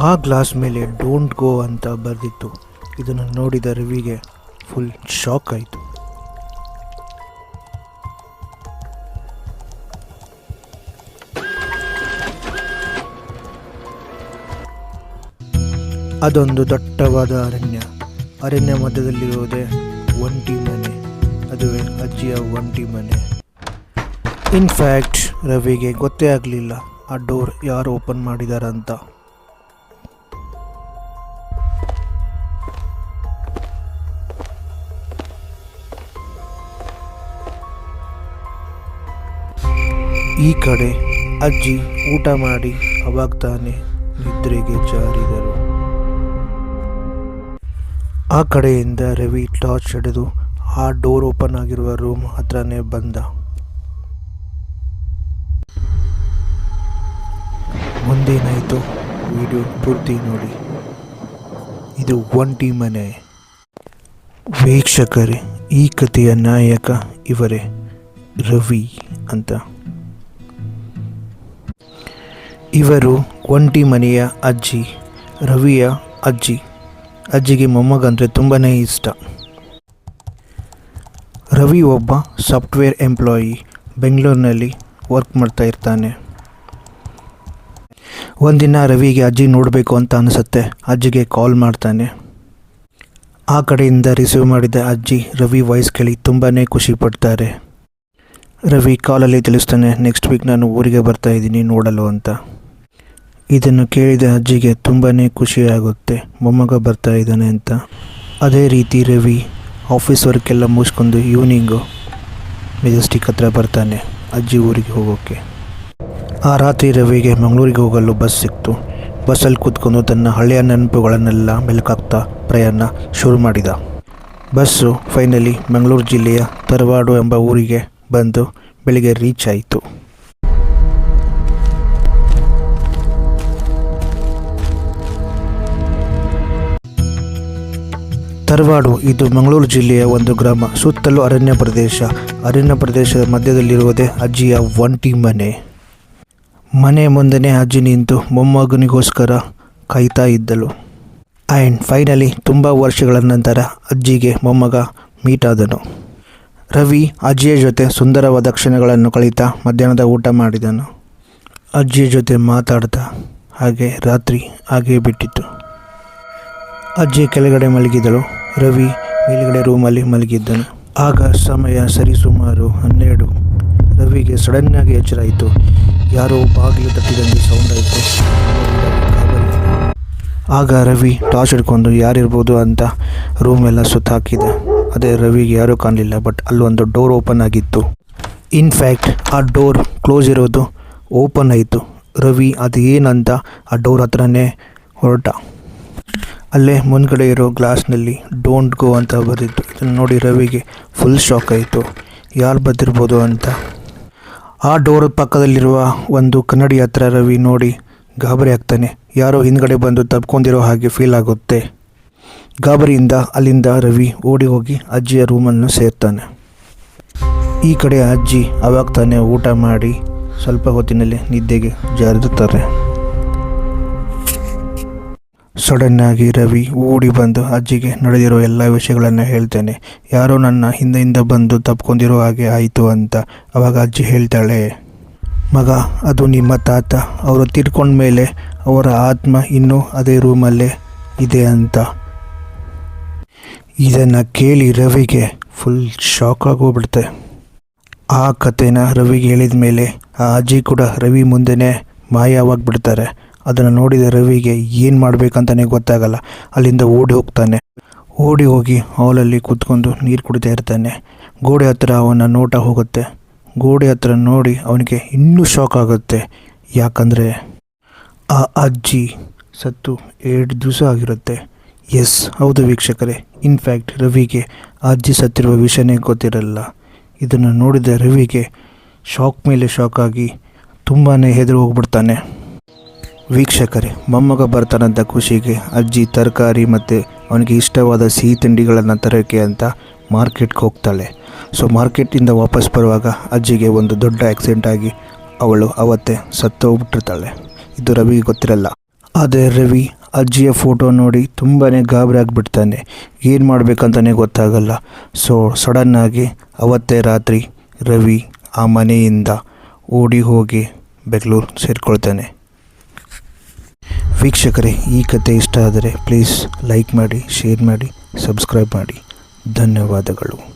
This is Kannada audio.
ಆ ಗ್ಲಾಸ್ ಮೇಲೆ ಡೋಂಟ್ ಗೋ ಅಂತ ಬರೆದಿತ್ತು. ಇದನ್ನು ನೋಡಿದ ರವಿಗೆ ಫುಲ್ ಶಾಕ್ ಆಯಿತು. ಅದೊಂದು ದಟ್ಟವಾದ ಅರಣ್ಯ ಮಧ್ಯದಲ್ಲಿರುವುದೇ ಒಂಟಿ ಮನೆ. ಅದುವೇ ಅಜ್ಜಿಯ ಒಂಟಿ ಮನೆ. ಇನ್ಫ್ಯಾಕ್ಟ್ ರವಿಗೆ ಗೊತ್ತೇ ಆಗಲಿಲ್ಲ ಆ ಡೋರ್ ಯಾರು ಓಪನ್ ಮಾಡಿದಾರಂತ. ಈ ಕಡೆ ಅಜ್ಜಿ ಊಟ ಮಾಡಿ ಅವಾಗ ತಾನೇ ನಿದ್ರೆಗೆ ಜಾರಿದರು. ಆ ಕಡೆಯಿಂದ ರವಿ ಟಾರ್ಚ್ ಹಿಡಿದು ಆ ಡೋರ್ ಓಪನ್ ಆಗಿರುವ ರೂಮ್ ಹತ್ರನೇ ಬಂದ. ಮುಂದೇನಾಯಿತು ವಿಡಿಯೋ ಪೂರ್ತಿ ನೋಡಿ. ಇದು ಒಂಟಿ ಮನೆ. ವೀಕ್ಷಕರೇ, ಈ ಕಥೆಯ ನಾಯಕ ಇವರೇ, ರವಿ ಅಂತ. ಇವರು ಒಂಟಿ ಮನೆಯ ಅಜ್ಜಿ, ರವಿಯ ಅಜ್ಜಿ. ಅಜ್ಜಿಗೆ ಮೊಮ್ಮಗಂದರೆ ತುಂಬಾ ಇಷ್ಟ. ರವಿ ಒಬ್ಬ ಸಾಫ್ಟ್ವೇರ್ ಎಂಪ್ಲಾಯಿ, ಬೆಂಗಳೂರಿನಲ್ಲಿ ವರ್ಕ್ ಮಾಡ್ತಾ ಇರ್ತಾನೆ. ಒಂದಿನ ರವಿಗೆ ಅಜ್ಜಿ ನೋಡಬೇಕು ಅಂತ ಅನಿಸುತ್ತೆ. ಅಜ್ಜಿಗೆ ಕಾಲ್ ಮಾಡ್ತಾನೆ. ಆ ಕಡೆಯಿಂದ ರಿಸೀವ್ ಮಾಡಿದ ಅಜ್ಜಿ ರವಿ ವಾಯ್ಸ್ ಕೇಳಿ ತುಂಬಾ ಖುಷಿ ಪಡ್ತಾರೆ. ರವಿ ಕಾಲಲ್ಲಿ ತಿಳಿಸ್ತಾನೆ, ನೆಕ್ಸ್ಟ್ ವೀಕ್ ನಾನು ಊರಿಗೆ ಬರ್ತಾ ಇದ್ದೀನಿ ನೋಡಲು ಅಂತ. ಇದನ್ನು ಕೇಳಿದ ಅಜ್ಜಿಗೆ ತುಂಬಾ ಖುಷಿಯಾಗುತ್ತೆ, ಮೊಮ್ಮಗ ಬರ್ತಾ ಇದ್ದಾನೆ ಅಂತ. ಅದೇ ರೀತಿ ರವಿ ಆಫೀಸ್ ವರ್ಕೆಲ್ಲ ಮುಗಿಸ್ಕೊಂಡು ಈವ್ನಿಂಗು ಮೆಜೆಸ್ಟಿಕ್ ಹತ್ರ ಬರ್ತಾನೆ ಅಜ್ಜಿ ಊರಿಗೆ ಹೋಗೋಕ್ಕೆ. ಆ ರಾತ್ರಿ ರವಿಗೆ ಮಂಗಳೂರಿಗೆ ಹೋಗಲು ಬಸ್ ಸಿಕ್ತು. ಬಸ್ಸಲ್ಲಿ ಕೂತ್ಕೊಂಡು ತನ್ನ ಹಳೆಯ ನೆನಪುಗಳನ್ನೆಲ್ಲ ಮೆಲುಕಾಗ್ತಾ ಪ್ರಯಾಣ ಶುರು ಮಾಡಿದ. ಬಸ್ಸು ಫೈನಲಿ ಮಂಗಳೂರು ಜಿಲ್ಲೆಯ ತರವಾಡು ಎಂಬ ಊರಿಗೆ ಬಂದು ಬೆಳಿಗ್ಗೆ ರೀಚ್ ಆಯಿತು. ತರವಾಡು ಇದು ಮಂಗಳೂರು ಜಿಲ್ಲೆಯ ಒಂದು ಗ್ರಾಮ. ಸುತ್ತಲೂ ಅರಣ್ಯ ಪ್ರದೇಶದ ಮಧ್ಯದಲ್ಲಿರುವುದೇ ಅಜ್ಜಿಯ ಒಂಟಿ ಮನೆ. ಮನೆ ಮುಂದೆನೇ ಅಜ್ಜಿ ನಿಂತು ಮೊಮ್ಮಗನಿಗೋಸ್ಕರ ಕಾಯ್ತಾ ಇದ್ದಳು. ಆ್ಯಂಡ್ ಫೈನಲಿ ತುಂಬ ವರ್ಷಗಳ ನಂತರ ಅಜ್ಜಿಗೆ ಮೊಮ್ಮಗ ಮೀಟ್ ಆದನು. ರವಿ ಅಜ್ಜಿಯ ಜೊತೆ ಸುಂದರವಾದ ಕ್ಷಣಗಳನ್ನು ಕಳೀತಾ ಮಧ್ಯಾಹ್ನದ ಊಟ ಮಾಡಿದನು. ಅಜ್ಜಿಯ ಜೊತೆ ಮಾತಾಡ್ತಾ ಹಾಗೆ ರಾತ್ರಿ ಹಾಗೇ ಬಿಟ್ಟಿತ್ತು. ಅಜ್ಜಿ ಕೆಳಗಡೆ ಮಲಗಿದಳು, ರವಿ ಮೇಲುಗಡೆ ರೂಮಲ್ಲಿ ಮಲಗಿದ್ದನು. ಆಗ ಸಮಯ ಸರಿಸುಮಾರು 12. ರವಿಗೆ ಸಡನ್ನಾಗಿ ಎಚ್ಚರಾಯಿತು. ಯಾರೋ ಬಾಗಿಲು ತಟ್ಟಿದಂಗೆ ಸೌಂಡ್ ಆಯಿತು. ಆಗ ರವಿ ಟಾರ್ಚ್ ಹಿಡ್ಕೊಂಡು ಯಾರಿರ್ಬೋದು ಅಂತ ರೂಮೆಲ್ಲ ಸುತ್ತ ಹಾಕಿದೆ. ಅದೇ ರವಿಗೆ ಯಾರೂ ಕಾಣಲಿಲ್ಲ. ಬಟ್ ಅಲ್ಲೊಂದು ಡೋರ್ ಓಪನ್ ಆಗಿತ್ತು. ಇನ್ಫ್ಯಾಕ್ಟ್ ಆ ಡೋರ್ ಕ್ಲೋಸ್ ಇರೋದು ಓಪನ್ ಆಯಿತು. ರವಿ ಅದು ಏನಂತ ಆ ಡೋರ್ ಹತ್ರನೇ ಹೊರಟ. ಅಲ್ಲೇ ಮುಂದ್ಗಡೆ ಇರೋ ಗ್ಲಾಸ್ನಲ್ಲಿ ಡೋಂಟ್ ಗೋ ಅಂತ ಬರೆದಿತ್ತು. ಇದನ್ನು ನೋಡಿ ರವಿಗೆ ಫುಲ್ ಶಾಕ್ ಆಯಿತು, ಯಾರು ಬರೆದಿರ್ಬೋದು ಅಂತ. ಆ ಡೋರ್ ಪಕ್ಕದಲ್ಲಿರುವ ಒಂದು ಕನ್ನಡಿ ಹತ್ರ ರವಿ ನೋಡಿ ಗಾಬರಿ ಆಗ್ತಾನೆ. ಯಾರೋ ಹಿಂದ್ಗಡೆ ಬಂದು ತಪ್ಕೊಂಡಿರೋ ಹಾಗೆ ಫೀಲ್ ಆಗುತ್ತೆ. ಗಾಬರಿಯಿಂದ ಅಲ್ಲಿಂದ ರವಿ ಓಡಿ ಹೋಗಿ ಅಜ್ಜಿಯ ರೂಮನ್ನು ಸೇರ್ತಾನೆ. ಈ ಕಡೆ ಅಜ್ಜಿ ಅವಾಗ ತಾನೇ ಊಟ ಮಾಡಿ ಸ್ವಲ್ಪ ಹೊತ್ತಿನಲ್ಲಿ ನಿದ್ದೆಗೆ ಜಾರಿರುತ್ತಾರೆ. ಸಡನ್ನಾಗಿ ರವಿ ಓಡಿ ಬಂದು ಅಜ್ಜಿಗೆ ನಡೆದಿರೋ ಎಲ್ಲ ವಿಷಯಗಳನ್ನು ಹೇಳ್ತಾನೆ. ಯಾರೋ ನನ್ನ ಹಿಂದೆಯಿಂದ ಬಂದು ತಪ್ಕೊಂಡಿರೋ ಹಾಗೆ ಆಯಿತು ಅಂತ. ಅವಾಗ ಅಜ್ಜಿ ಹೇಳ್ತಾಳೆ, ಮಗ ಅದು ನಿಮ್ಮ ತಾತ, ಅವರು ತೀರ್ಕೊಂಡ ಮೇಲೆ ಅವರ ಆತ್ಮ ಇನ್ನೂ ಅದೇ ರೂಮಲ್ಲೇ ಇದೆ ಅಂತ. ಇದನ್ನು ಕೇಳಿ ರವಿಗೆ ಫುಲ್ ಶಾಕ್ ಆಗೋಗ್ಬಿಡುತ್ತೆ. ಆ ಕಥೆನ ರವಿಗೆ ಹೇಳಿದ ಮೇಲೆ ಆ ಅಜ್ಜಿ ಕೂಡ ರವಿ ಮುಂದೆನೇ ಮಾಯವಾಗಿಬಿಡ್ತಾರೆ. ಅದನ್ನು ನೋಡಿದ ರವಿಗೆ ಏನು ಮಾಡಬೇಕಂತಲೇ ಗೊತ್ತಾಗಲ್ಲ. ಅಲ್ಲಿಂದ ಓಡಿ ಹೋಗಿ ಹಾಲಲ್ಲಿ ಕೂತ್ಕೊಂಡು ನೀರು ಕುಡಿತಾ ಇರ್ತಾನೆ. ಗೋಡೆ ಹತ್ರ ಅವನ ನೋಟ ಹೋಗುತ್ತೆ. ಗೋಡೆ ಹತ್ರ ನೋಡಿ ಅವನಿಗೆ ಇನ್ನೂ ಶಾಕ್ ಆಗುತ್ತೆ. ಯಾಕಂದರೆ ಆ ಅಜ್ಜಿ ಸತ್ತು 2 ದಿವಸ ಆಗಿರುತ್ತೆ. ಎಸ್, ಹೌದು ವೀಕ್ಷಕರೇ, ಇನ್ಫ್ಯಾಕ್ಟ್ ರವಿಗೆ ಆ ಅಜ್ಜಿ ಸತ್ತಿರುವ ವಿಷಯನೇ ಗೊತ್ತಿರಲ್ಲ. ಇದನ್ನು ನೋಡಿದ ರವಿಗೆ ಶಾಕ್ ಮೇಲೆ ಶಾಕ್ ಆಗಿ ತುಂಬಾ ಹೆದರಿ ಹೋಗ್ಬಿಡ್ತಾನೆ. ವೀಕ್ಷಕರೇ, ಮೊಮ್ಮಗ ಬರ್ತಾನಂತ ಖುಷಿಗೆ ಅಜ್ಜಿ ತರಕಾರಿ ಮತ್ತು ಅವನಿಗೆ ಇಷ್ಟವಾದ ಸಿಹಿ ತಿಂಡಿಗಳನ್ನು ತರೋಕ್ಕೆ ಅಂತ ಮಾರ್ಕೆಟ್ಗೆ ಹೋಗ್ತಾಳೆ. ಸೊ ಮಾರ್ಕೆಟಿಂದ ವಾಪಸ್ ಬರುವಾಗ ಅಜ್ಜಿಗೆ ಒಂದು ದೊಡ್ಡ ಆಕ್ಸಿಡೆಂಟ್ ಆಗಿ ಅವಳು ಅವತ್ತೇ ಸತ್ತೋಗ್ಬಿಟ್ಟಿರ್ತಾಳೆ. ಇದು ರವಿಗೆ ಗೊತ್ತಿರಲ್ಲ. ಆದರೆ ರವಿ ಅಜ್ಜಿಯ ಫೋಟೋ ನೋಡಿ ತುಂಬಾ ಗಾಬರಿ ಆಗಿಬಿಡ್ತಾನೆ. ಏನು ಮಾಡಬೇಕಂತಲೇ ಗೊತ್ತಾಗಲ್ಲ. ಸೊ ಸಡನ್ನಾಗಿ ಅವತ್ತೇ ರಾತ್ರಿ ರವಿ ಆ ಮನೆಯಿಂದ ಓಡಿ ಹೋಗಿ ಬೆಂಗಳೂರು ಸೇರಿಕೊಳ್ತಾನೆ. ವೀಕ್ಷಕರೇ, ಈ ಕತೆ ಇಷ್ಟ ಆದರೆ ಪ್ಲೀಸ್ ಲೈಕ್ ಮಾಡಿ, ಶೇರ್ ಮಾಡಿ, ಸಬ್ಸ್ಕ್ರೈಬ್ ಮಾಡಿ. ಧನ್ಯವಾದಗಳು.